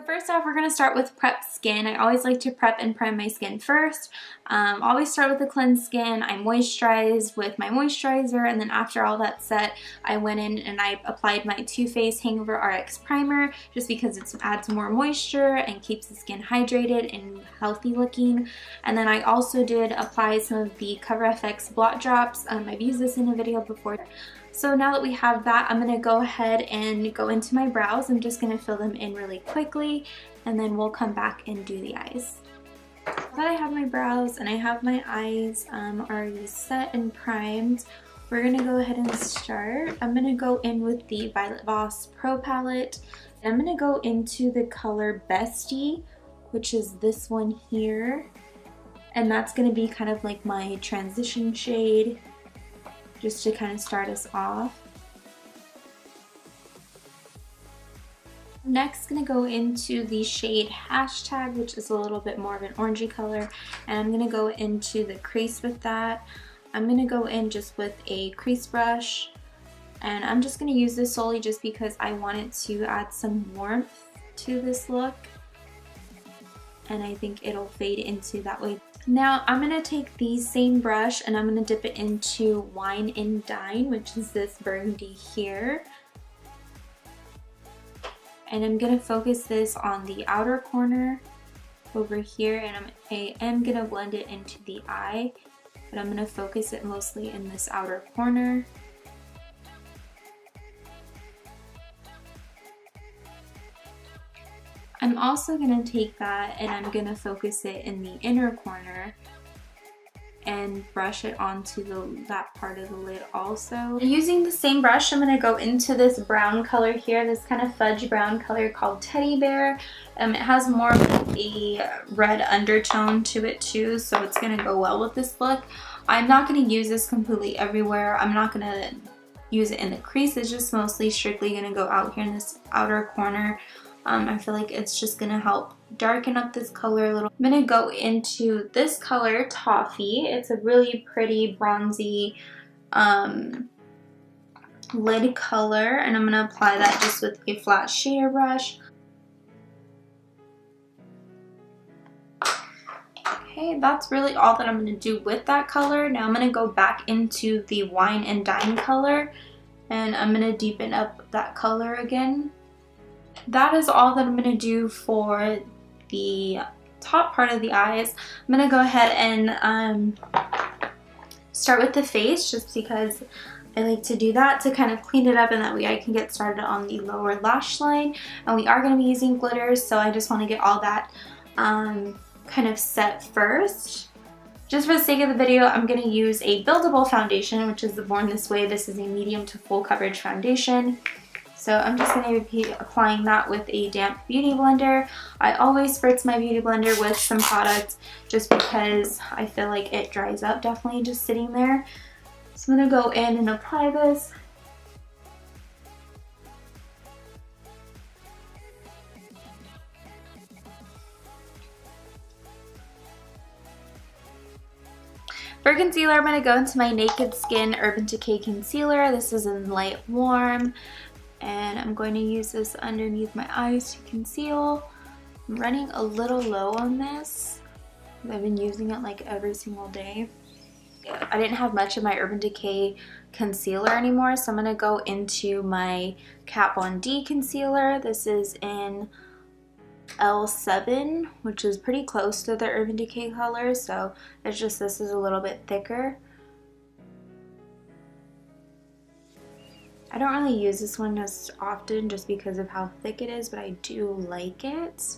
First off, we're going to start with prep skin. I always like to prep and prime my skin first. Always start with a cleansed skin. I moisturize with my moisturizer, and then after all that's set, I went in and I applied my Too Faced Hangover RX Primer just because it adds more moisture and keeps the skin hydrated and healthy looking. And then I also did apply some of the Cover FX Blot Drops. I've used this in a video before. So now that we have that, I'm going to go ahead and go into my brows. I'm just going to fill them in really quickly, and then we'll come back and do the eyes. Now that I have my brows and I have my eyes already set and primed, we're going to go ahead and start. I'm going to go in with the Violet Voss Pro Palette. And I'm going to go into the color Bestie, which is this one here. And that's going to be kind of like my transition shade, just to kind of start us off. Next, gonna go into the shade Hashtag, which is a little bit more of an orangey color, and I'm gonna go into the crease with that. I'm gonna go in just with a crease brush, and I'm just gonna use this solely just because I wanted to add some warmth to this look, and I think it'll fade into that way. Now I'm going to take the same brush and I'm going to dip it into Wine and Dine, which is this burgundy here. And I'm going to focus this on the outer corner over here, and I am going to blend it into the eye, but I'm going to focus it mostly in this outer corner. I'm also going to take that and I'm going to focus it in the inner corner and brush it onto that part of the lid also. Using the same brush, I'm going to go into this brown color here, this kind of fudge brown color called Teddy Bear. It has more of a red undertone to it too, so it's going to go well with this look. I'm not going to use this completely everywhere. I'm not going to use it in the crease. It's just mostly strictly going to go out here in this outer corner. I feel like it's just going to help darken up this color a little. I'm going to go into this color, Toffee. It's a really pretty bronzy lid color, and I'm going to apply that just with a flat shader brush. Okay, that's really all that I'm going to do with that color. Now I'm going to go back into the Wine and Dine color, and I'm going to deepen up that color again. That is all that I'm going to do for the top part of the eyes. I'm going to go ahead and start with the face, just because I like to do that to kind of clean it up, and that way I can get started on the lower lash line. And we are going to be using glitters, so I just want to get all that kind of set first. Just for the sake of the video, I'm going to use a buildable foundation, which is the Born This Way. This is a medium to full coverage foundation. So I'm just going to be applying that with a damp beauty blender. I always spritz my beauty blender with some product just because I feel like it dries up definitely just sitting there. So I'm going to go in and apply this. For concealer, I'm going to go into my Naked Skin Urban Decay Concealer. This is in Light Warm. And I'm going to use this underneath my eyes to conceal. I'm running a little low on this. I've been using it like every single day. I didn't have much of my Urban Decay concealer anymore, so I'm going to go into my Kat Von D concealer. This is in L7, which is pretty close to the Urban Decay color, so it's just this is a little bit thicker. I don't really use this one as often just because of how thick it is, but I do like it.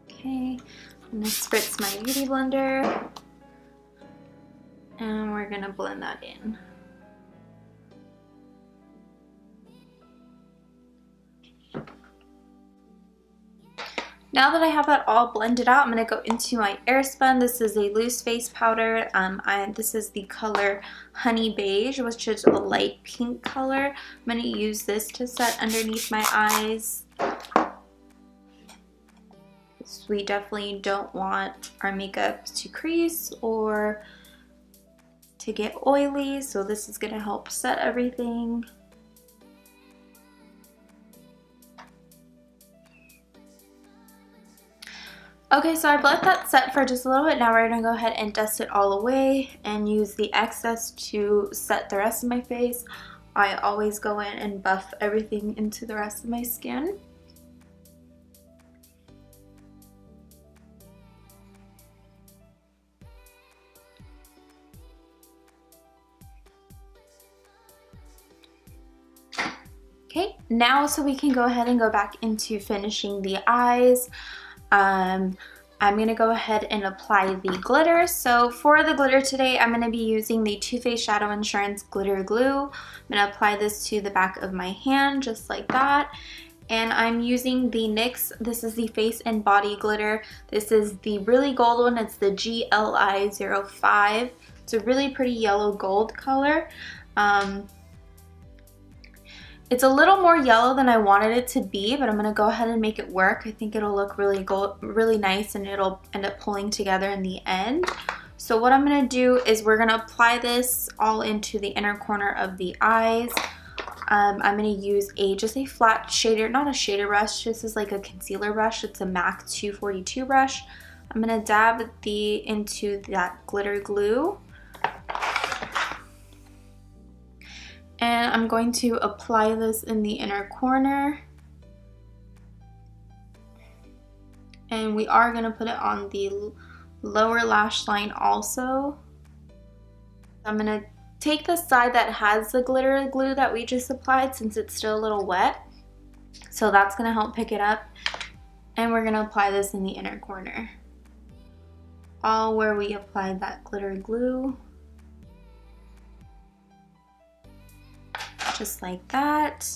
Okay, I'm going to spritz my beauty blender, and we're going to blend that in. Now that I have that all blended out, I'm going to go into my Airspun. This is a loose face powder. This is the color Honey Beige, which is a light pink color. I'm going to use this to set underneath my eyes. We definitely don't want our makeup to crease or to get oily, so this is going to help set everything. Okay, so I've let that set for just a little bit. Now we're going to go ahead and dust it all away and use the excess to set the rest of my face. I always go in and buff everything into the rest of my skin. Okay, now so we can go ahead and go back into finishing the eyes. I'm going to go ahead and apply the glitter. So for the glitter today, I'm going to be using the Too Faced Shadow Insurance Glitter Glue. I'm going to apply this to the back of my hand just like that. And I'm using the NYX, this is the Face and Body Glitter. This is the really gold one, it's the GLI05. It's a really pretty yellow gold color. It's a little more yellow than I wanted it to be, but I'm going to go ahead and make it work. I think it'll look really nice, and it'll end up pulling together in the end. So what I'm going to do is we're going to apply this all into the inner corner of the eyes. I'm going to use just a flat shader, not a shader brush, this is like a concealer brush. It's a MAC 242 brush. I'm going to dab into that glitter glue. And I'm going to apply this in the inner corner. And we are going to put it on the lower lash line also. I'm going to take the side that has the glitter glue that we just applied, since it's still a little wet. So that's going to help pick it up. And we're going to apply this in the inner corner, all where we applied that glitter glue. Just like that.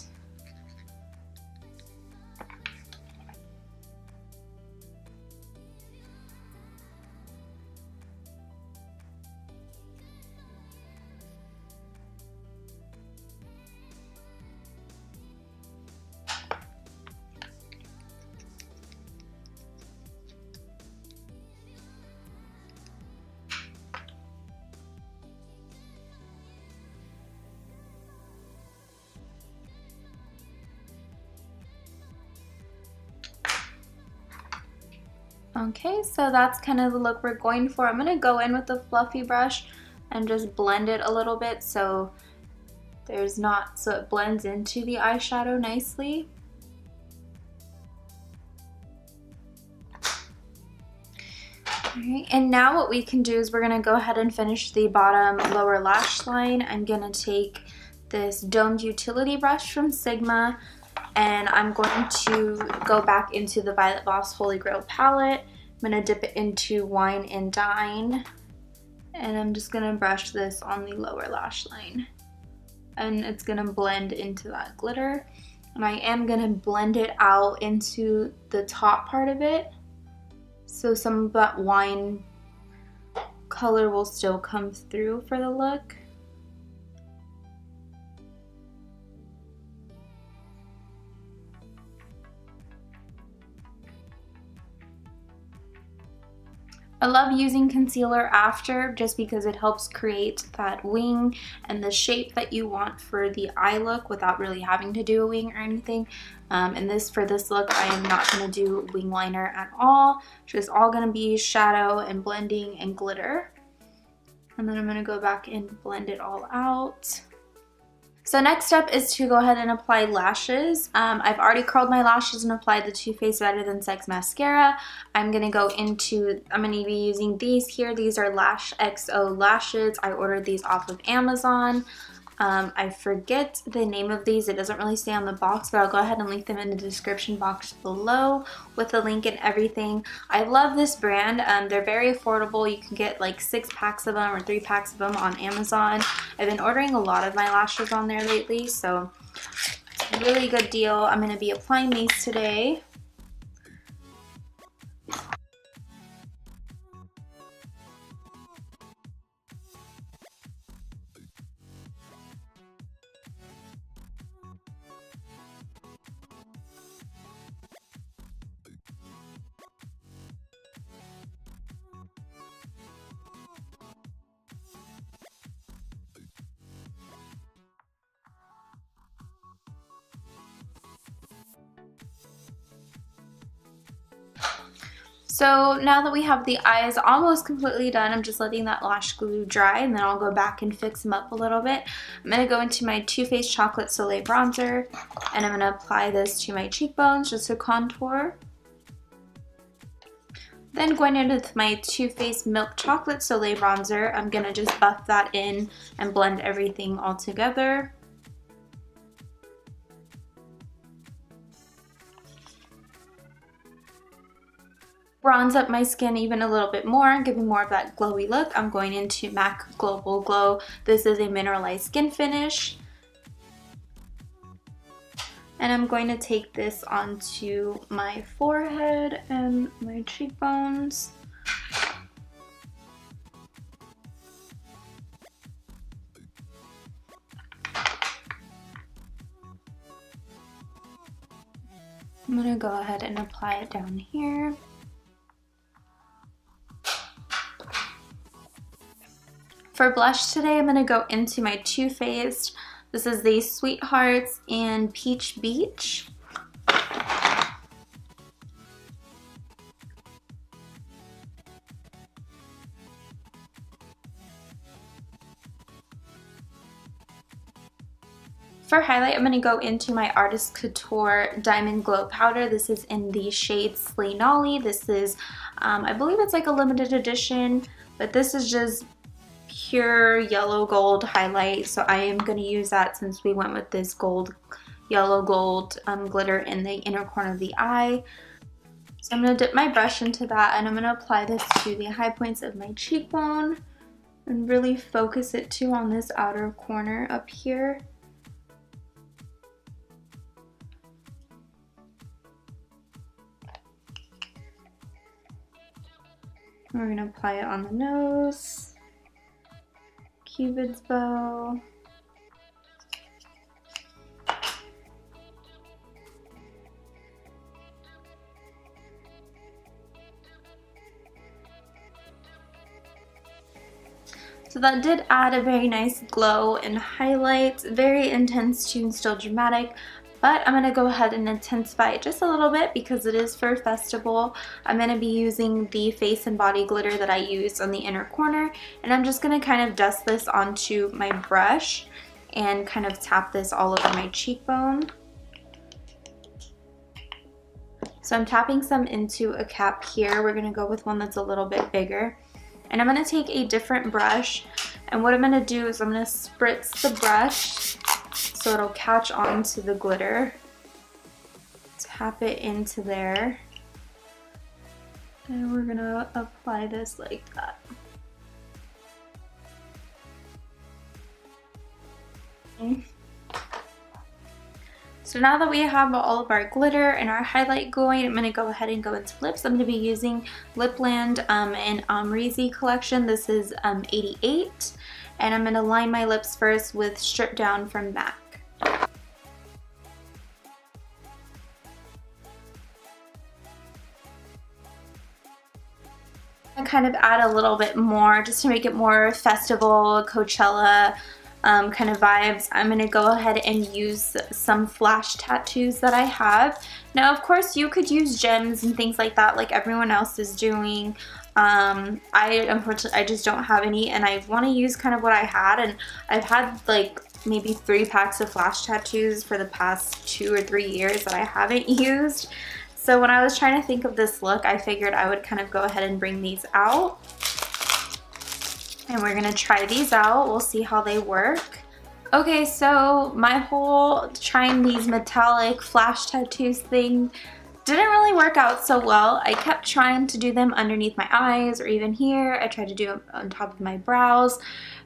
Okay, so that's kind of the look we're going for. I'm going to go in with the fluffy brush and just blend it a little bit so it blends into the eyeshadow nicely. Alright, and now what we can do is we're going to go ahead and finish the bottom lower lash line. I'm going to take this domed utility brush from Sigma, and I'm going to go back into the Violet Voss Holy Grail palette. I'm going to dip it into Wine and Dine, and I'm just going to brush this on the lower lash line. And it's going to blend into that glitter. And I am going to blend it out into the top part of it, so some of that wine color will still come through for the look. I love using concealer after, just because it helps create that wing and the shape that you want for the eye look without really having to do a wing or anything. And for this look, I am not going to do wing liner at all. It's just all going to be shadow and blending and glitter. And then I'm going to go back and blend it all out. So next step is to go ahead and apply lashes. I've already curled my lashes and applied the Too Faced Better Than Sex mascara. I'm going to be using these here. These are LashXo lashes. I ordered these off of Amazon. I forget the name of these. It doesn't really say on the box, but I'll go ahead and link them in the description box below with the link and everything. I love this brand. They're very affordable. You can get like 6 packs of them or 3 packs of them on Amazon. I've been ordering a lot of my lashes on there lately, so it's a really good deal. I'm going to be applying these today. So now that we have the eyes almost completely done, I'm just letting that lash glue dry, and then I'll go back and fix them up a little bit. I'm going to go into my Too Faced Chocolate Solei bronzer, and I'm going to apply this to my cheekbones just to contour. Then going in with my Too Faced Milk Chocolate Solei bronzer, I'm going to just buff that in and blend everything all together. Bronze up my skin even a little bit more, giving more of that glowy look. I'm going into MAC Global Glow. This is a mineralized skin finish. And I'm going to take this onto my forehead and my cheekbones. I'm going to go ahead and apply it down here. For blush today, I'm going to go into my Too Faced. This is the Sweethearts and Peach Beach. For highlight, I'm going to go into my Artist Couture Diamond Glow Powder. This is in the shade Slaynali. This is, I believe it's like a limited edition, but this is just pure yellow gold highlight, so I am going to use that since we went with this yellow gold glitter in the inner corner of the eye. So I'm going to dip my brush into that, and I'm going to apply this to the high points of my cheekbone and really focus it too on this outer corner up here. We're going to apply it on the nose. Cupid's bow. So that did add a very nice glow and highlights, very intense too and still dramatic. But I'm going to go ahead and intensify it just a little bit because it is for festival. I'm going to be using the face and body glitter that I used on the inner corner. And I'm just going to kind of dust this onto my brush and kind of tap this all over my cheekbone. So I'm tapping some into a cap here. We're going to go with one that's a little bit bigger. And I'm going to take a different brush. And what I'm going to do is I'm going to spritz the brush so it'll catch on to the glitter. Tap it into there. And we're gonna apply this like that. Okay. So now that we have all of our glitter and our highlight going, I'm going to go ahead and go into lips. I'm going to be using Lipland and Amrezy collection. This is 88. And I'm going to line my lips first with Stripdown from MAC. I kind of add a little bit more just to make it more festival, Coachella kind of vibes. I'm going to go ahead and use some flash tattoos that I have. Now, of course, you could use gems and things like that like everyone else is doing. Unfortunately, I just don't have any, and I want to use kind of what I had, and I've had like maybe 3 packs of flash tattoos for the past 2 or 3 years that I haven't used. So when I was trying to think of this look, I figured I would kind of go ahead and bring these out. And we're going to try these out. We'll see how they work. Okay, so my whole trying these metallic flash tattoos thing didn't really work out so well. I kept trying to do them underneath my eyes or even here. I tried to do them on top of my brows,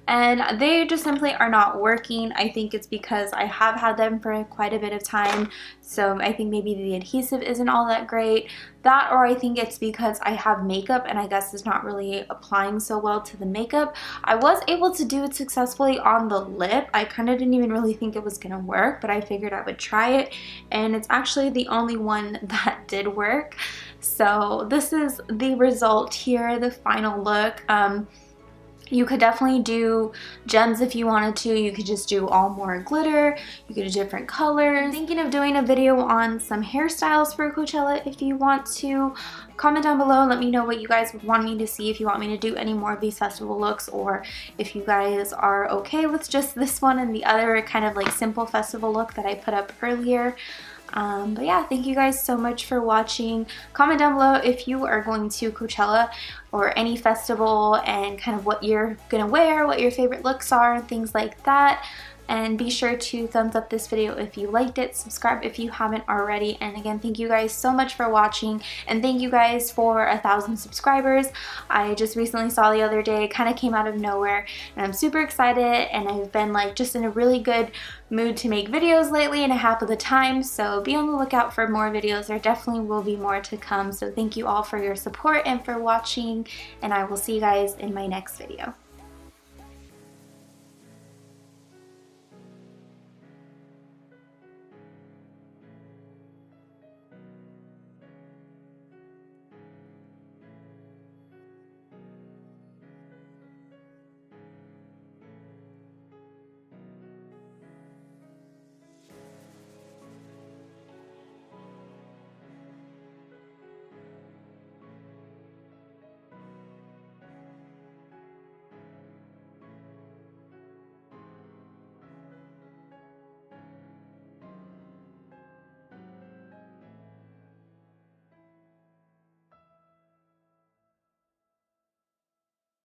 and they just simply are not working. I think it's because I have had them for quite a bit of time, so I think maybe the adhesive isn't all that great. That, or I think it's because I have makeup and I guess it's not really applying so well to the makeup. I was able to do it successfully on the lip. I kind of didn't even really think it was gonna work, but I figured I would try it, and it's actually the only one that did work. So this is the result here, the final look. You could definitely do gems if you wanted to. You could just do all more glitter. You could do different colors. I'm thinking of doing a video on some hairstyles for Coachella if you want to. Comment down below and let me know what you guys would want me to see, if you want me to do any more of these festival looks, or if you guys are okay with just this one and the other kind of like simple festival look that I put up earlier. But yeah, thank you guys so much for watching. Comment down below if you are going to Coachella or any festival and kind of what you're gonna wear, what your favorite looks are, and things like that. And be sure to thumbs up this video if you liked it, subscribe if you haven't already, and again, thank you guys so much for watching, and thank you guys for 1,000 subscribers. I just recently saw the other day, kind of came out of nowhere, and I'm super excited, and I've been like just in a really good mood to make videos lately and a half of the time, so be on the lookout for more videos. There definitely will be more to come, so thank you all for your support and for watching, and I will see you guys in my next video.